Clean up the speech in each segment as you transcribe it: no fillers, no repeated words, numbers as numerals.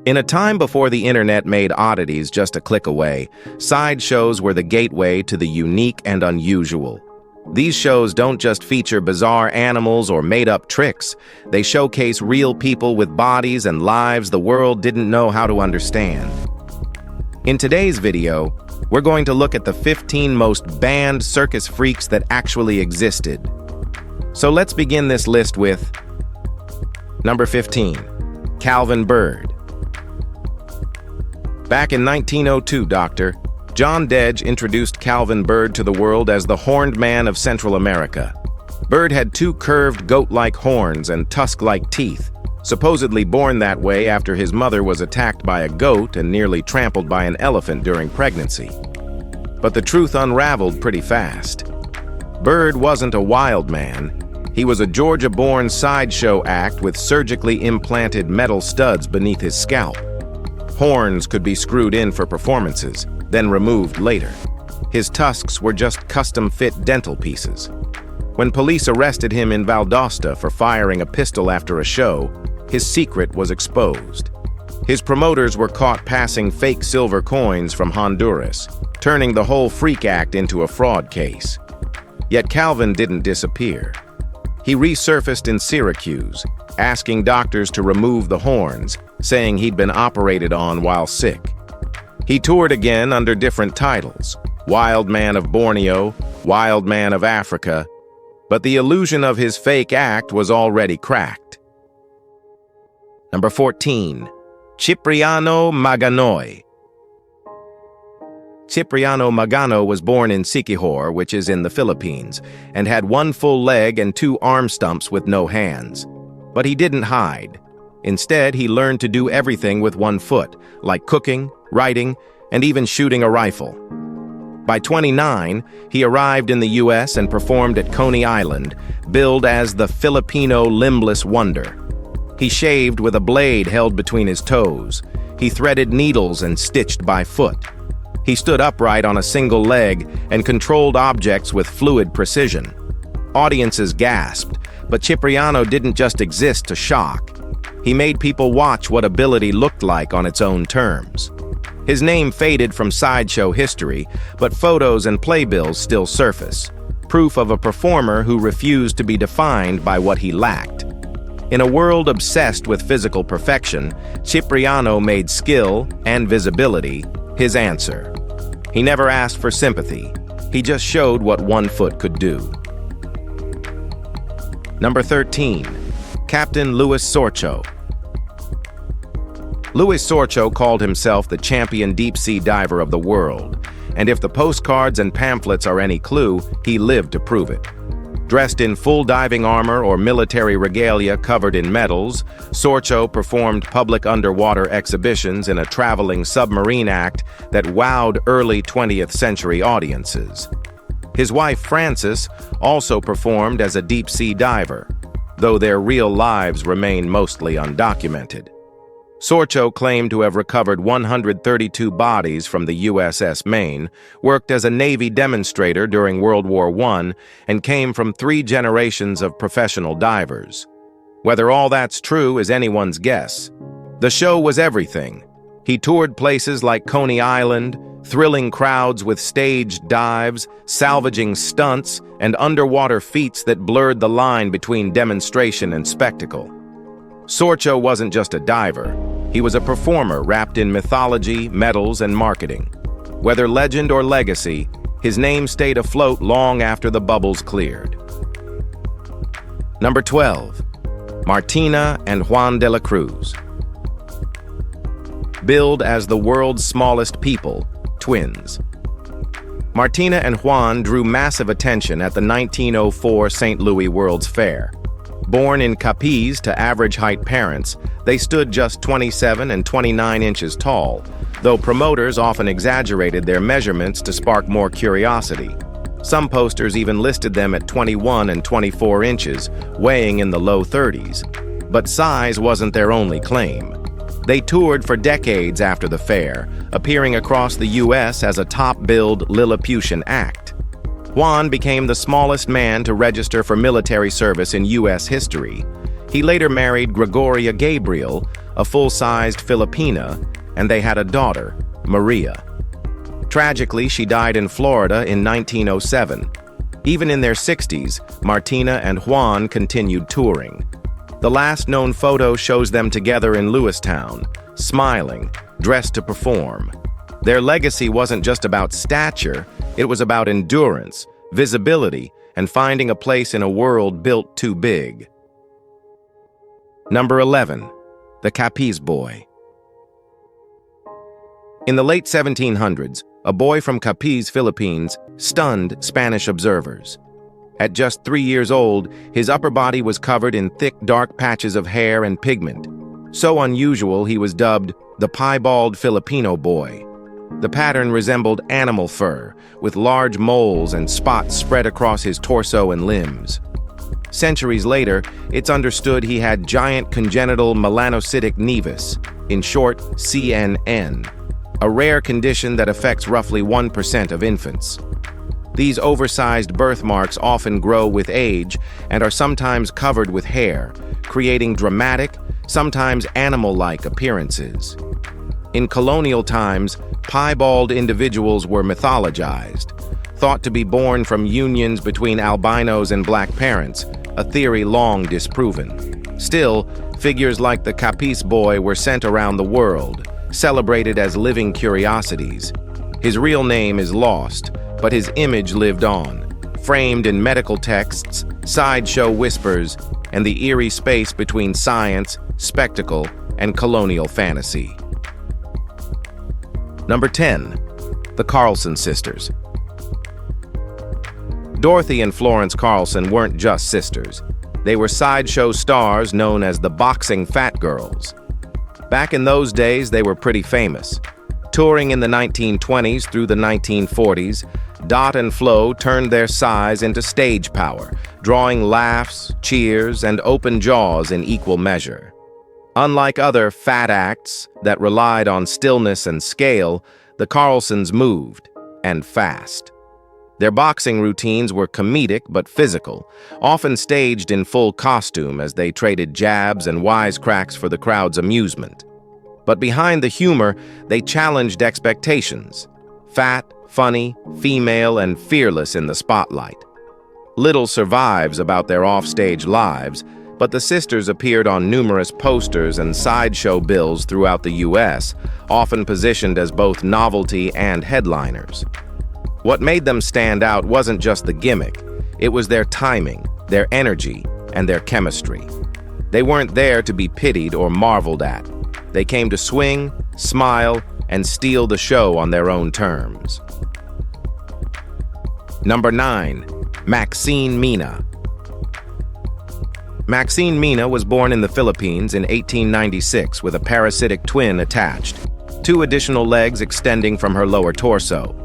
In a time before the internet made oddities just a click away, sideshows were the gateway to the unique and unusual. These shows don't just feature bizarre animals or made-up tricks. They showcase real people with bodies and lives the world didn't know how to understand. In today's video, we're going to look at the 15 most banned circus freaks that actually existed. So let's begin this list with number 15, Calvin Bird. Back in 1902, Dr. John Dedge introduced Calvin Bird to the world as the Horned Man of Central America. Bird had two curved goat-like horns and tusk-like teeth, supposedly born that way after his mother was attacked by a goat and nearly trampled by an elephant during pregnancy. But the truth unraveled pretty fast. Bird wasn't a wild man. He was a Georgia-born sideshow act with surgically implanted metal studs beneath his scalp. Horns could be screwed in for performances, then removed later. His tusks were just custom-fit dental pieces. When police arrested him in Valdosta for firing a pistol after a show, his secret was exposed. His promoters were caught passing fake silver coins from Honduras, turning the whole freak act into a fraud case. Yet Calvin didn't disappear. He resurfaced in Syracuse, asking doctors to remove the horns, saying he'd been operated on while sick. He toured again under different titles, Wild Man of Borneo, Wild Man of Africa, but the illusion of his fake act was already cracked. Number 14, Chipriano Maganoi. Chipriano Maganoi was born in Siquijor, which is in the Philippines, and had one full leg and two arm stumps with no hands. But he didn't hide. Instead, he learned to do everything with one foot, like cooking, writing, and even shooting a rifle. By 29, he arrived in the U.S. and performed at Coney Island, billed as the Filipino limbless wonder. He shaved with a blade held between his toes. He threaded needles and stitched by foot. He stood upright on a single leg and controlled objects with fluid precision. Audiences gasped, but Cipriano didn't just exist to shock. He made people watch what ability looked like on its own terms. His name faded from sideshow history, but photos and playbills still surface, proof of a performer who refused to be defined by what he lacked. In a world obsessed with physical perfection, Cipriano made skill and visibility his answer. He never asked for sympathy. He just showed what one foot could do. Number 13, Captain Louis Sorcho. Louis Sorcho called himself the champion deep-sea diver of the world, and if the postcards and pamphlets are any clue, he lived to prove it. Dressed in full diving armor or military regalia covered in medals, Sorcho performed public underwater exhibitions in a traveling submarine act that wowed early 20th century audiences. His wife, Frances, also performed as a deep-sea diver, though their real lives remain mostly undocumented. Sorcho claimed to have recovered 132 bodies from the USS Maine, worked as a Navy demonstrator during World War I, and came from 3 generations of professional divers. Whether all that's true is anyone's guess. The show was everything. He toured places like Coney Island, thrilling crowds with staged dives, salvaging stunts, and underwater feats that blurred the line between demonstration and spectacle. Sorcho wasn't just a diver. He was a performer wrapped in mythology, medals, and marketing. Whether legend or legacy, his name stayed afloat long after the bubbles cleared. Number 12, Martina and Juan de la Cruz. Billed as the world's smallest people, twins. Martina and Juan drew massive attention at the 1904 St. Louis World's Fair. Born in Capiz to average-height parents, they stood just 27 and 29 inches tall, though promoters often exaggerated their measurements to spark more curiosity. Some posters even listed them at 21 and 24 inches, weighing in the low 30s. But size wasn't their only claim. They toured for decades after the fair, appearing across the U.S. as a top-billed Lilliputian act. Juan became the smallest man to register for military service in U.S. history. He later married Gregoria Gabriel, a full-sized Filipina, and they had a daughter, Maria. Tragically, she died in Florida in 1907. Even in their 60s, Martina and Juan continued touring. The last known photo shows them together in Lewistown, smiling, dressed to perform. Their legacy wasn't just about stature, it was about endurance, visibility, and finding a place in a world built too big. Number 11. The Capiz Boy. In the late 1700s, a boy from Capiz, Philippines, stunned Spanish observers. At just 3 years old, his upper body was covered in thick, dark patches of hair and pigment. So unusual, he was dubbed the piebald Filipino boy. The pattern resembled animal fur, with large moles and spots spread across his torso and limbs. Centuries later, it's understood he had giant congenital melanocytic nevus, in short, CNN, a rare condition that affects roughly 1% of infants. These oversized birthmarks often grow with age and are sometimes covered with hair, creating dramatic, sometimes animal-like appearances. In colonial times, piebald individuals were mythologized, thought to be born from unions between albinos and black parents, a theory long disproven. Still, figures like the Capiz boy were sent around the world, celebrated as living curiosities. His real name is lost, but his image lived on, framed in medical texts, sideshow whispers, and the eerie space between science, spectacle, and colonial fantasy. Number 10. The Carlson sisters. Dorothy and Florence Carlson weren't just sisters. They were sideshow stars known as the boxing fat girls. Back in those days, they were pretty famous. Touring in the 1920s through the 1940s, Dot and Flo turned their size into stage power, drawing laughs, cheers, and open jaws in equal measure. Unlike other fat acts that relied on stillness and scale, the Carlsons moved, and fast. Their boxing routines were comedic but physical, often staged in full costume as they traded jabs and wisecracks for the crowd's amusement. But behind the humor, they challenged expectations. Fat, funny, female, and fearless in the spotlight. Little survives about their offstage lives, but the sisters appeared on numerous posters and sideshow bills throughout the U.S., often positioned as both novelty and headliners. What made them stand out wasn't just the gimmick, it was their timing, their energy, and their chemistry. They weren't there to be pitied or marveled at. They came to swing, smile, and steal the show on their own terms. Number 9. Maxine Mina. Maxine Mina was born in the Philippines in 1896 with a parasitic twin attached, 2 additional legs extending from her lower torso.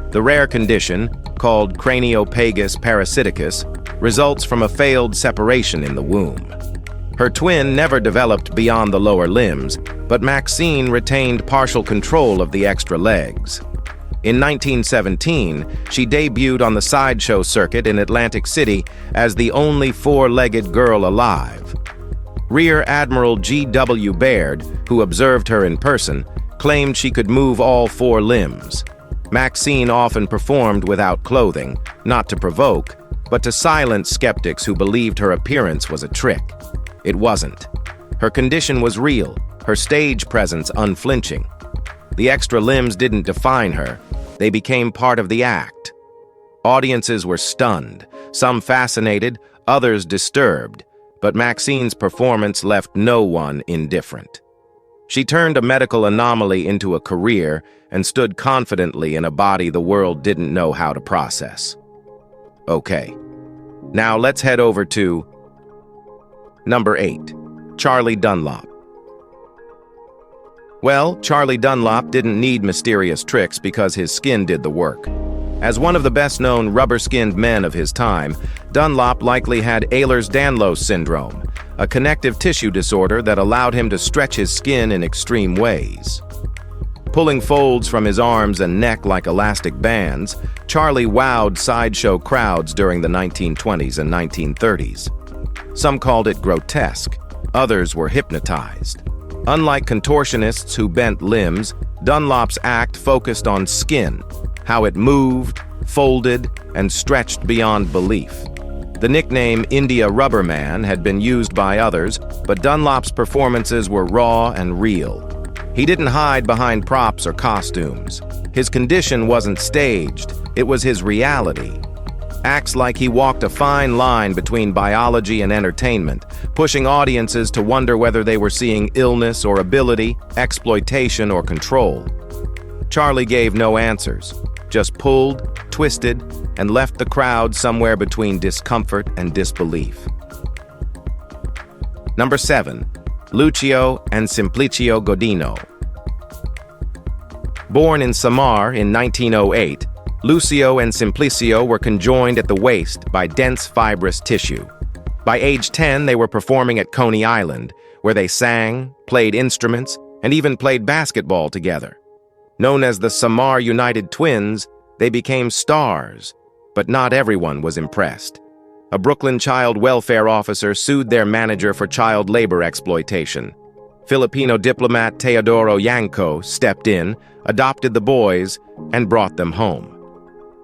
The rare condition, called craniopagus parasiticus, results from a failed separation in the womb. Her twin never developed beyond the lower limbs, but Maxine retained partial control of the extra legs. In 1917, she debuted on the sideshow circuit in Atlantic City as the only 4-legged girl alive. Rear Admiral G.W. Baird, who observed her in person, claimed she could move all 4 limbs. Maxine often performed without clothing, not to provoke, but to silence skeptics who believed her appearance was a trick. It wasn't. Her condition was real, her stage presence unflinching. The extra limbs didn't define her, they became part of the act. Audiences were stunned, some fascinated, others disturbed, but Maxine's performance left no one indifferent. She turned a medical anomaly into a career and stood confidently in a body the world didn't know how to process. Okay, now let's head over to Number 8. Charlie Dunlop. Well, Charlie Dunlop didn't need mysterious tricks because his skin did the work. As one of the best-known rubber-skinned men of his time, Dunlop likely had Ehlers-Danlos syndrome, a connective tissue disorder that allowed him to stretch his skin in extreme ways. Pulling folds from his arms and neck like elastic bands, Charlie wowed sideshow crowds during the 1920s and 1930s. Some called it grotesque, others were hypnotized. Unlike contortionists who bent limbs, Dunlop's act focused on skin, how it moved, folded, and stretched beyond belief. The nickname India Rubber Man had been used by others, but Dunlop's performances were raw and real. He didn't hide behind props or costumes. His condition wasn't staged, it was his reality. Acts like he walked a fine line between biology and entertainment, pushing audiences to wonder whether they were seeing illness or ability, exploitation or control. Charlie gave no answers, just pulled, twisted, and left the crowd somewhere between discomfort and disbelief. Number 7. Lucio and Simplicio Godino. Born in Samar in 1908, Lucio and Simplicio were conjoined at the waist by dense fibrous tissue. By age 10, they were performing at Coney Island, where they sang, played instruments, and even played basketball together. Known as the Samar United Twins, they became stars, but not everyone was impressed. A Brooklyn child welfare officer sued their manager for child labor exploitation. Filipino diplomat Teodoro Yanco stepped in, adopted the boys, and brought them home.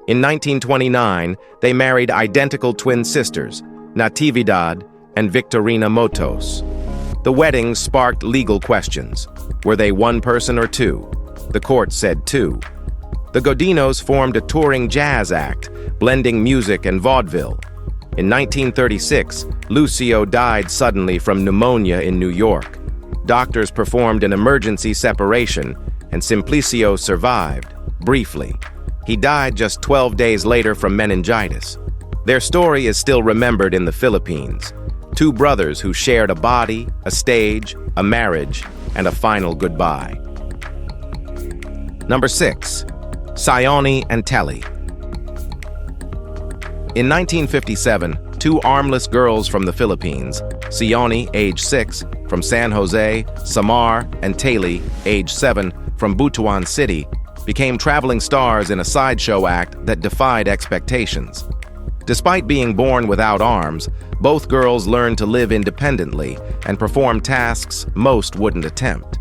In 1929, they married identical twin sisters, Natividad and Victorina Motos. The wedding sparked legal questions. Were they one person or two? The court said two. The Godinos formed a touring jazz act, blending music and vaudeville. In 1936, Lucio died suddenly from pneumonia in New York. Doctors performed an emergency separation, and Simplicio survived, briefly. He died just 12 days later from meningitis. Their story is still remembered in the Philippines. Two brothers who shared a body, a stage, a marriage, and a final goodbye. Number 6. Sioni and Telly. In 1957, two armless girls from the Philippines, Sioni, age 6, from San Jose, Samar, and Telly, age 7, from Butuan City, became traveling stars in a sideshow act that defied expectations. Despite being born without arms, both girls learned to live independently and perform tasks most wouldn't attempt.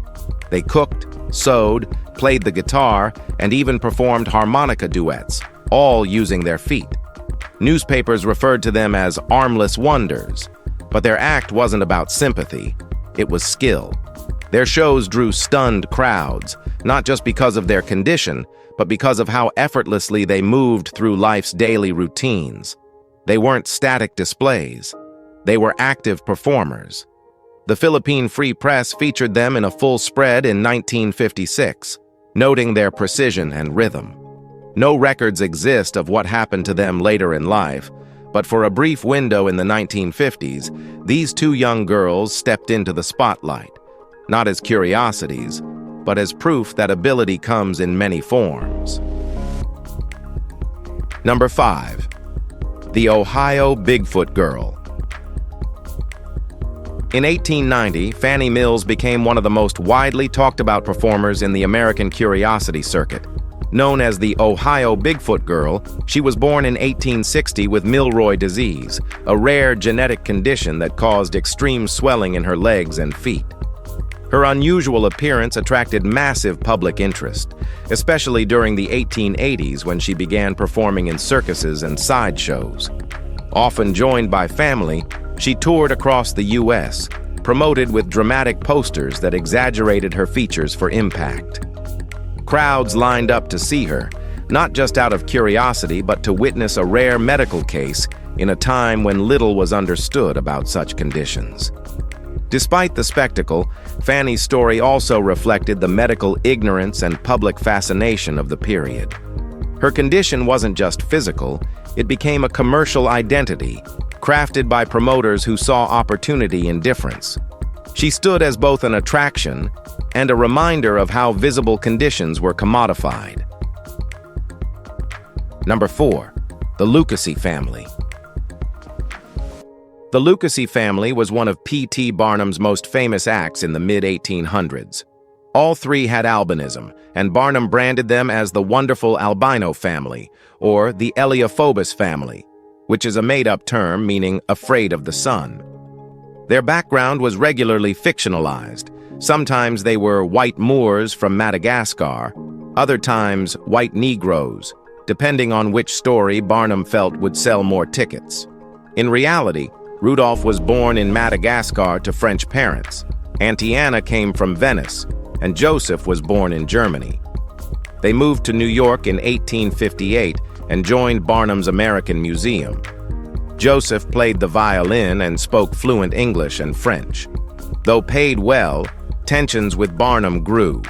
They cooked, sewed, played the guitar, and even performed harmonica duets, all using their feet. Newspapers referred to them as armless wonders, but their act wasn't about sympathy, it was skill. Their shows drew stunned crowds, not just because of their condition, but because of how effortlessly they moved through life's daily routines. They weren't static displays, they were active performers. The Philippine Free Press featured them in a full spread in 1956, noting their precision and rhythm. No records exist of what happened to them later in life, but for a brief window in the 1950s, these two young girls stepped into the spotlight, not as curiosities, but as proof that ability comes in many forms. Number 5. The Ohio Bigfoot Girl. In 1890, Fanny Mills became one of the most widely talked about performers in the American curiosity circuit. Known as the Ohio Bigfoot Girl, she was born in 1860 with Milroy disease, a rare genetic condition that caused extreme swelling in her legs and feet. Her unusual appearance attracted massive public interest, especially during the 1880s when she began performing in circuses and sideshows. Often joined by family, she toured across the U.S., promoted with dramatic posters that exaggerated her features for impact. Crowds lined up to see her, not just out of curiosity, but to witness a rare medical case in a time when little was understood about such conditions. Despite the spectacle, Fanny's story also reflected the medical ignorance and public fascination of the period. Her condition wasn't just physical, it became a commercial identity, crafted by promoters who saw opportunity in difference. She stood as both an attraction and a reminder of how visible conditions were commodified. Number 4. The Lucasy family. The Lucasy family was one of P.T. Barnum's most famous acts in the mid-1800s. All three had albinism, and Barnum branded them as the Wonderful Albino Family, or the Eleophobus family, which is a made-up term meaning afraid of the sun. Their background was regularly fictionalized, Sometimes they were white Moors from Madagascar, other times white Negroes, depending on which story Barnum felt would sell more tickets. In reality, Rudolph was born in Madagascar to French parents. Auntie Anna came from Venice, and Joseph was born in Germany. They moved to New York in 1858 and joined Barnum's American Museum. Joseph played the violin and spoke fluent English and French. Though paid well, tensions with Barnum grew.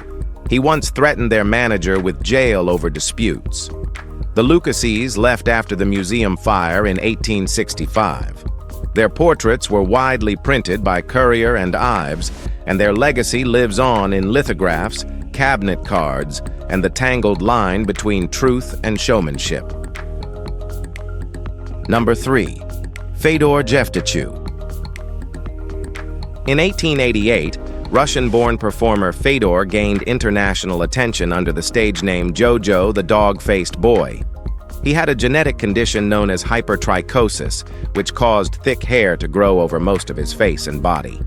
He once threatened their manager with jail over disputes. The Lucasys left after the museum fire in 1865. Their portraits were widely printed by Currier and Ives, and their legacy lives on in lithographs, cabinet cards, and the tangled line between truth and showmanship. Number 3. Fedor Jeftichew. In 1888, Russian-born performer Fedor gained international attention under the stage name Jojo the Dog-Faced Boy. He had a genetic condition known as hypertrichosis, which caused thick hair to grow over most of his face and body.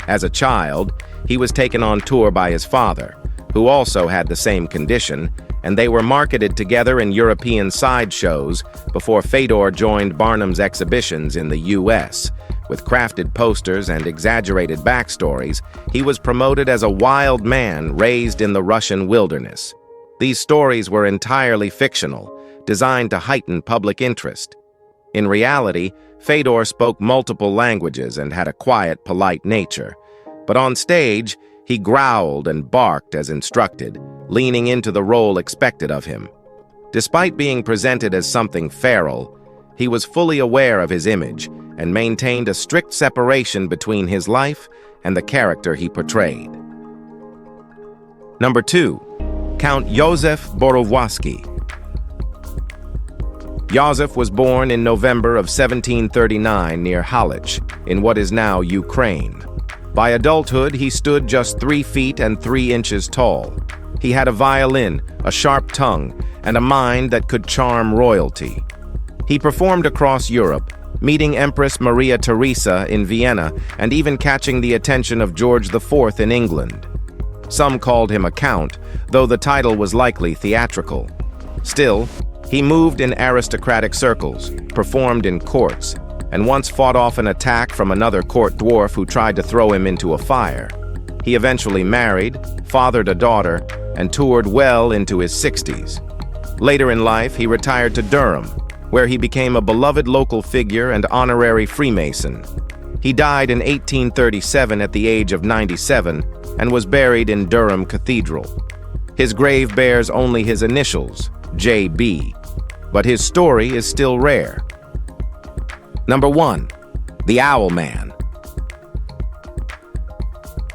As a child, he was taken on tour by his father, who also had the same condition, and they were marketed together in European sideshows before Fedor joined Barnum's exhibitions in the U.S. With crafted posters and exaggerated backstories, he was promoted as a wild man raised in the Russian wilderness. These stories were entirely fictional, designed to heighten public interest. In reality, Fedor spoke multiple languages and had a quiet, polite nature. But on stage, he growled and barked as instructed, leaning into the role expected of him. Despite being presented as something feral, he was fully aware of his image and maintained a strict separation between his life and the character he portrayed. Number 2. Count Ysef Borovski. Ysef was born in November of 1739 near Halych, in what is now Ukraine. By adulthood, he stood just 3 feet and 3 inches tall. He had a violin, a sharp tongue, and a mind that could charm royalty. He performed across Europe, meeting Empress Maria Theresa in Vienna and even catching the attention of George IV in England. Some called him a count, though the title was likely theatrical. Still, he moved in aristocratic circles, performed in courts, and once fought off an attack from another court dwarf who tried to throw him into a fire. He eventually married, fathered a daughter, and toured well into his 60s. Later in life, he retired to Durham, where he became a beloved local figure and honorary Freemason. He died in 1837 at the age of 97 and was buried in Durham Cathedral. His grave bears only his initials, J.B., but his story is still rare. Number 1. The Owl Man.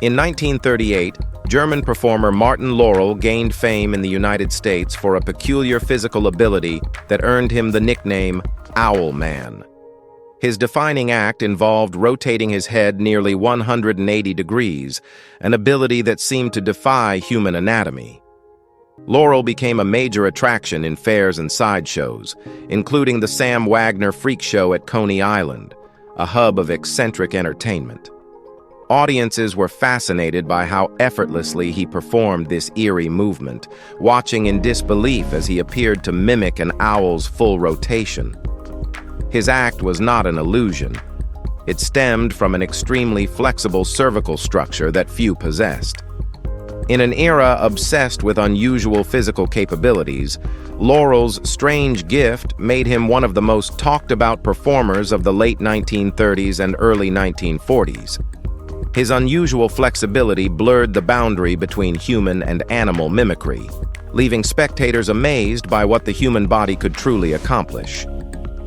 In 1938, German performer Martin Laurel gained fame in the United States for a peculiar physical ability that earned him the nickname Owl Man. His defining act involved rotating his head nearly 180 degrees, an ability that seemed to defy human anatomy. Laurel became a major attraction in fairs and sideshows, including the Sam Wagner Freak Show at Coney Island, a hub of eccentric entertainment. Audiences were fascinated by how effortlessly he performed this eerie movement, watching in disbelief as he appeared to mimic an owl's full rotation. His act was not an illusion. It stemmed from an extremely flexible cervical structure that few possessed. In an era obsessed with unusual physical capabilities, Laurel's strange gift made him one of the most talked-about performers of the late 1930s and early 1940s. His unusual flexibility blurred the boundary between human and animal mimicry, leaving spectators amazed by what the human body could truly accomplish.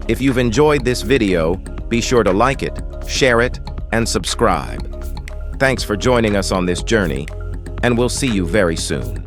If you've enjoyed this video, be sure to like it, share it, and subscribe. Thanks for joining us on this journey, and we'll see you very soon.